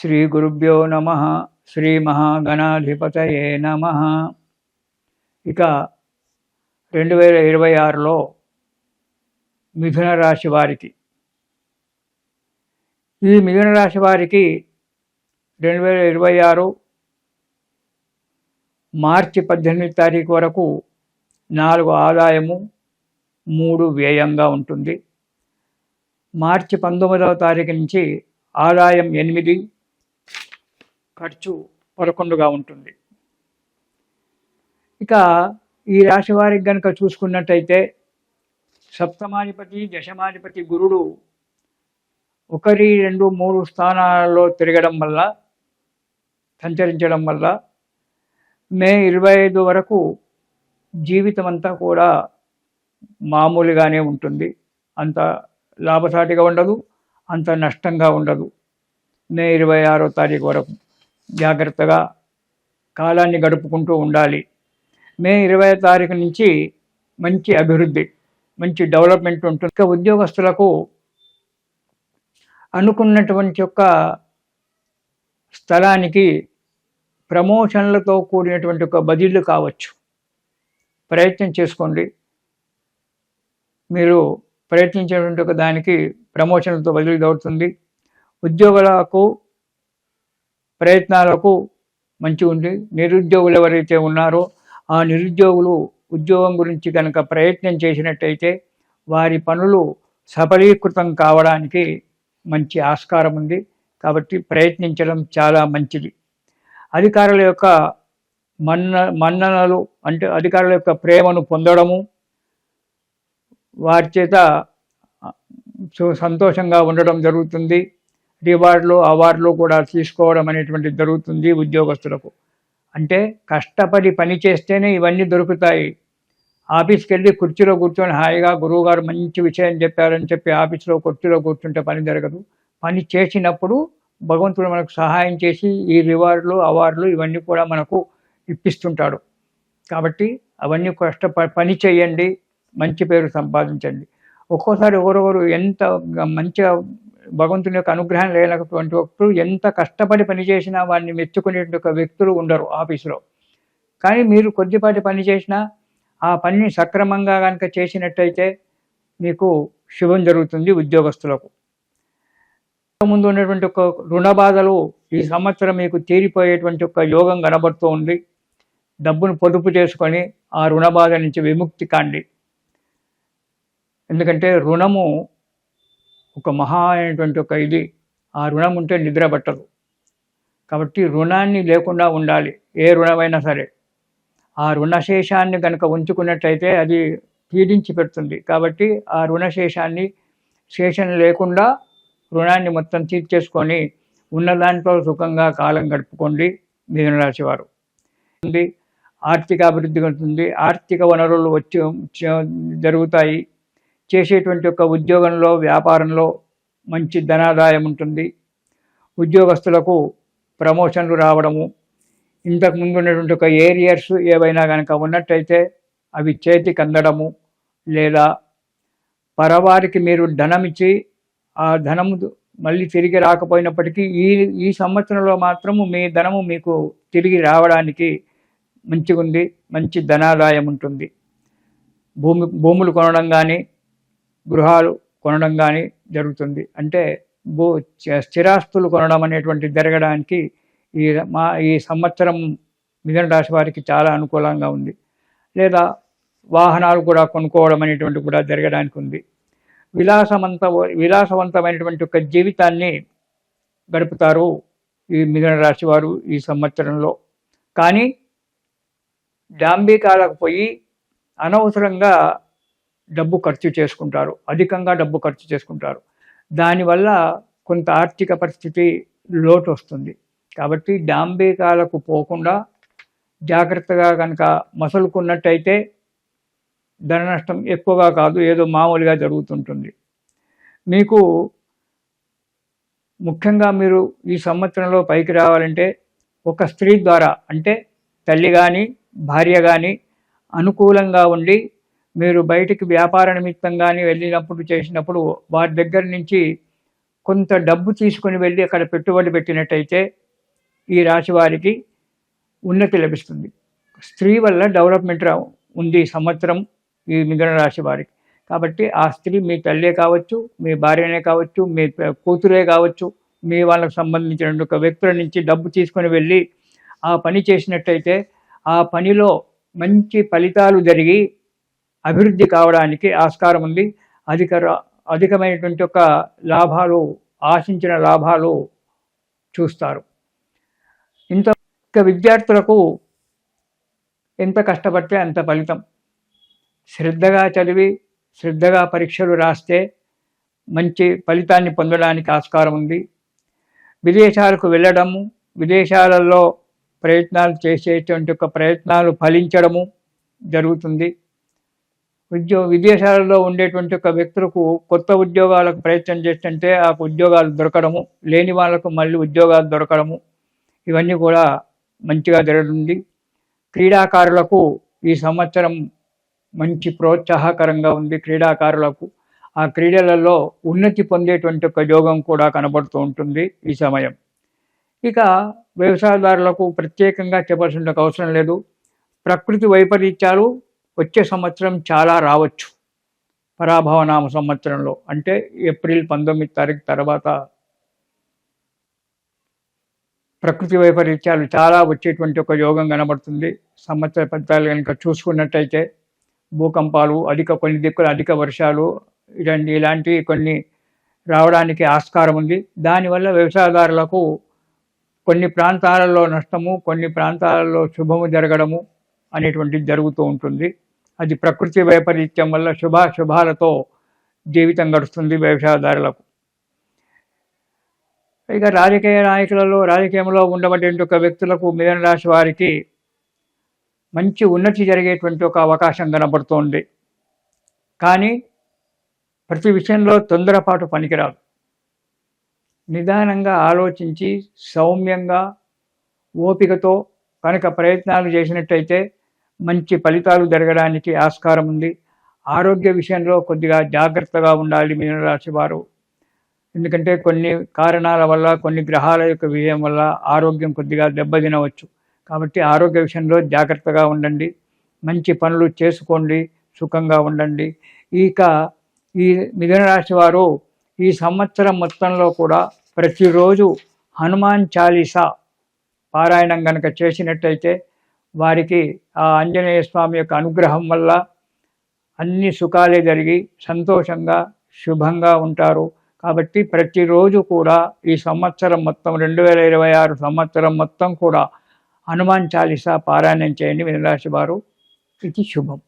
శ్రీ గురుభ్యో నమ. శ్రీ మహాగణాధిపతయే నమ. ఇక 2026లో మిథున రాశి వారికి, ఈ మిథున రాశి వారికి 2026 మార్చి 18 తారీఖు వరకు 4 ఆదాయము 3 వ్యయంగా ఉంటుంది. మార్చి 19వ తారీఖు నుంచి ఆదాయం 8, ఖర్చు 11గా ఉంటుంది. ఇక ఈ రాశి వారికి కనుక చూసుకున్నట్టయితే సప్తమాధిపతి దశమాధిపతి గురుడు 1, 2, 3 స్థానాలలో తిరగడం వల్ల, సంచరించడం వల్ల మే 25 వరకు జీవితం అంతా కూడా మామూలుగానే ఉంటుంది. అంత లాభసాటిగా ఉండదు, అంత నష్టంగా ఉండదు. మే 26వ తారీఖు వరకు జాగ్రత్తగా కాలాన్ని గడుపుకుంటూ ఉండాలి. మే 20వ తారీఖు నుంచి మంచి అభివృద్ధి, మంచి డెవలప్మెంట్ ఉంటుంది. ఇక ఉద్యోగస్తులకు అనుకున్నటువంటి యొక్క స్థలానికి ప్రమోషన్లతో కూడినటువంటి ఒక బదిలీలు కావచ్చు. ప్రయత్నం చేసుకోండి. మీరు ప్రయత్నించేటువంటి ఒక దానికి ప్రమోషన్లతో బదిలీ అవుతుంది. ఉద్యోగులకు ప్రయత్నాలకు మంచి ఉంది. నిరుద్యోగులు ఎవరైతే ఉన్నారో ఆ నిరుద్యోగులు ఉద్యోగం గురించి కనుక ప్రయత్నం చేసినట్టయితే వారి పనులు సఫలీకృతం కావడానికి మంచి ఆస్కారం ఉంది. కాబట్టి ప్రయత్నించడం చాలా మంచిది. అధికారుల యొక్క మన్ననలు అంటే అధికారుల యొక్క ప్రేమను పొందడము, వారి చేత సంతోషంగా ఉండడం జరుగుతుంది. రివార్డులు అవార్డులు కూడా తీసుకోవడం అనేటువంటిది జరుగుతుంది ఉద్యోగస్తులకు. అంటే కష్టపడి పని చేస్తేనే ఇవన్నీ దొరుకుతాయి. ఆఫీస్కి వెళ్ళి కుర్చీలో కూర్చొని హాయిగా గురువుగారు మంచి విషయం చెప్పారని చెప్పి ఆఫీస్లో కుర్చీలో కూర్చుంటే పని జరగదు. పని చేసినప్పుడు భగవంతుడు మనకు సహాయం చేసి ఈ రివార్డులు అవార్డులు ఇవన్నీ కూడా మనకు ఇప్పిస్తుంటాడు. కాబట్టి అవన్నీ పని చేయండి, మంచి పేరు సంపాదించండి. ఒక్కోసారి ఎవరెవరు ఎంత మంచిగా భగవంతుని యొక్క అనుగ్రహం లేనటువంటి వ్యక్తులు ఎంత కష్టపడి పనిచేసినా వాడిని మెచ్చుకునే ఒక వ్యక్తులు ఉండరు ఆఫీసులో. కానీ మీరు కొద్దిపాటి పని చేసినా ఆ పనిని సక్రమంగా కనుక చేసినట్టయితే మీకు శుభం జరుగుతుంది. ఉద్యోగస్తులకు ముందు ఉన్నటువంటి ఒక రుణ బాధలు ఈ సంవత్సరం మీకు తీరిపోయేటువంటి ఒక యోగం కనబడుతూ ఉంది. డబ్బును పొదుపు చేసుకొని ఆ రుణ బాధ నుంచి విముక్తి కాండి. ఎందుకంటే రుణము ఒక మహా అయినటువంటి ఒక ఇది. ఆ రుణం ఉంటే నిద్ర పట్టదు. కాబట్టి రుణాన్ని లేకుండా ఉండాలి. ఏ రుణమైనా సరే ఆ రుణశేషాన్ని కనుక ఉంచుకున్నట్టయితే అది పీడించి పెడుతుంది. కాబట్టి ఆ రుణశేషాన్ని శేషం లేకుండా రుణాన్ని మొత్తం తీర్చేసుకొని ఉన్న దాంట్లో సుఖంగా కాలం గడుపుకోండి. మిథున రాశి వారు ఆర్థిక అభివృద్ధి ఉంటుంది. ఆర్థిక వనరులు జరుగుతాయి. చేసేటువంటి ఒక ఉద్యోగంలో వ్యాపారంలో మంచి ధనాదాయం ఉంటుంది. ఉద్యోగస్తులకు ప్రమోషన్లు రావడము, ఇంతకుముందు ఉన్నటువంటి ఒక ఏరియర్స్ ఏవైనా కనుక ఉన్నట్టయితే అవి చేతికి అందడము, లేదా పరవారికి మీరు ధనం ఇచ్చి ఆ ధనము మళ్ళీ తిరిగి రాకపోయినప్పటికీ ఈ సంవత్సరంలో మాత్రము మీ ధనము మీకు తిరిగి రావడానికి మంచిగా ఉంది. మంచి ధనాదాయం ఉంటుంది. భూములు కొనడం కానీ గృహాలు కొనడం కానీ జరుగుతుంది. అంటే స్థిరాస్తులు కొనడం అనేటువంటి జరగడానికి ఈ సంవత్సరం మిథున రాశి వారికి చాలా అనుకూలంగా ఉంది. లేదా వాహనాలు కూడా కొనుక్కోవడం అనేటువంటి కూడా జరగడానికి ఉంది. విలాసవంతమైనటువంటి ఒక జీవితాన్ని గడుపుతారు ఈ మిథున రాశి వారు ఈ సంవత్సరంలో. కానీ డాంబికాలకు పోయి అనవసరంగా డబ్బు ఖర్చు చేసుకుంటారు, అధికంగా డబ్బు ఖర్చు చేసుకుంటారు. దానివల్ల కొంత ఆర్థిక పరిస్థితి లోటు వస్తుంది. కాబట్టి డాంబికాలకు పోకుండా జాగ్రత్తగా కనుక మసలుకున్నట్టయితే ధన నష్టం ఎక్కువగా కాదు, ఏదో మామూలుగా జరుగుతుంటుంది. మీకు ముఖ్యంగా మీరు ఈ సంవత్సరంలో పైకి రావాలంటే ఒక స్త్రీ ద్వారా, అంటే తల్లి కానీ భార్య కానీ అనుకూలంగా ఉండి మీరు బయటికి వ్యాపార నిమిత్తంగానే వెళ్ళినప్పుడు చేసినప్పుడు వారి దగ్గర నుంచి కొంత డబ్బు తీసుకొని వెళ్ళి అక్కడ పెట్టుబడి పెట్టినట్టయితే ఈ రాశి వారికి ఉన్నతి లభిస్తుంది. స్త్రీ వల్ల డెవలప్మెంట్ ఉంది ఈ సంవత్సరం ఈ మిథున రాశి వారికి. కాబట్టి ఆ స్త్రీ మీ తల్లే కావచ్చు, మీ భార్యనే కావచ్చు, మీ కూతురే కావచ్చు, మీ వాళ్ళకు సంబంధించిన ఒక వ్యక్తుల నుంచి డబ్బు తీసుకొని వెళ్ళి ఆ పని చేసినట్టయితే ఆ పనిలో మంచి ఫలితాలు జరిగి అభివృద్ధి కావడానికి ఆస్కారం ఉంది. అధికమైనటువంటి ఒక లాభాలు, ఆశించిన లాభాలు చూస్తారు. ఇంకా విద్యార్థులకు ఎంత కష్టపడితే అంత ఫలితం. శ్రద్ధగా చదివి శ్రద్ధగా పరీక్షలు రాస్తే మంచి ఫలితాన్ని పొందడానికి ఆస్కారం ఉంది. విదేశాలకు వెళ్ళడము, విదేశాలలో ప్రయత్నాలు చేసేటువంటి ఒక ప్రయత్నాలు ఫలించడము జరుగుతుంది. విదేశాలలో ఉండేటువంటి ఒక వ్యక్తులకు కొత్త ఉద్యోగాలకు ప్రయత్నం చేస్తుంటే ఆ ఉద్యోగాలు దొరకడము, లేని వాళ్ళకు మళ్ళీ ఉద్యోగాలు దొరకడము, ఇవన్నీ కూడా మంచిగా జరుగుతుంది. క్రీడాకారులకు ఈ సంవత్సరం మంచి ప్రోత్సాహకరంగా ఉంది. క్రీడాకారులకు ఆ క్రీడలలో ఉన్నతి పొందేటువంటి ఒక యోగం కూడా కనబడుతూ ఉంటుంది ఈ సమయం. ఇక వ్యవసాయదారులకు ప్రత్యేకంగా చెప్పాల్సిన అవసరం లేదు. ప్రకృతి వైపరీత్యాలు వచ్చే సంవత్సరం చాలా రావచ్చు. పరాభవనామ సంవత్సరంలో అంటే ఏప్రిల్ 19 తారీఖు తర్వాత ప్రకృతి వైపరీత్యాలు చాలా వచ్చేటువంటి ఒక యోగం కనబడుతుంది. సంవత్సర ఫలితాలు కనుక చూసుకున్నట్టయితే భూకంపాలు, కొన్ని దిక్కులు అధిక వర్షాలు ఇలాంటివి కొన్ని రావడానికి ఆస్కారం ఉంది. దానివల్ల వ్యవసాయదారులకు కొన్ని ప్రాంతాలలో నష్టము, కొన్ని ప్రాంతాలలో శుభము జరగడము అనేటువంటిది జరుగుతూ ఉంటుంది. అది ప్రకృతి వైపరీత్యం వల్ల శుభాలతో జీవితం గడుస్తుంది వ్యవసాయదారులకు. ఇక రాజకీయంలో ఉండబడే ఒక వ్యక్తులకు మిథున రాశి వారికి మంచి ఉన్నతి జరిగేటువంటి ఒక అవకాశం కనబడుతోంది. కానీ ప్రతి విషయంలో తొందరపాటు పనికిరాదు. నిదానంగా ఆలోచించి సౌమ్యంగా ఓపికతో కనుక ప్రయత్నాలు చేసినట్టయితే మంచి ఫలితాలు జరగడానికి ఆస్కారం ఉంది. ఆరోగ్య విషయంలో కొద్దిగా జాగ్రత్తగా ఉండాలి మిథున రాశి వారు. ఎందుకంటే కొన్ని కారణాల వల్ల, కొన్ని గ్రహాల యొక్క విజయం వల్ల ఆరోగ్యం కొద్దిగా దెబ్బతినవచ్చు. కాబట్టి ఆరోగ్య విషయంలో జాగ్రత్తగా ఉండండి, మంచి పనులు చేసుకోండి, సుఖంగా ఉండండి. ఇక ఈ మిథున రాశి వారు ఈ సంవత్సరం మొత్తంలో కూడా ప్రతిరోజు హనుమాన్ చాలీసా పారాయణం కనుక చేసినట్టయితే వారికి ఆ ఆంజనేయ స్వామి యొక్క అనుగ్రహం వల్ల అన్ని సుఖాలే జరిగి సంతోషంగా శుభంగా ఉంటారు. కాబట్టి ప్రతిరోజు కూడా ఈ సంవత్సరం మొత్తం 2026 సంవత్సరం మొత్తం కూడా హనుమాన్ చాలీసా పారాయణం చేయండి మిథున రాశి వారు. ఇది శుభం.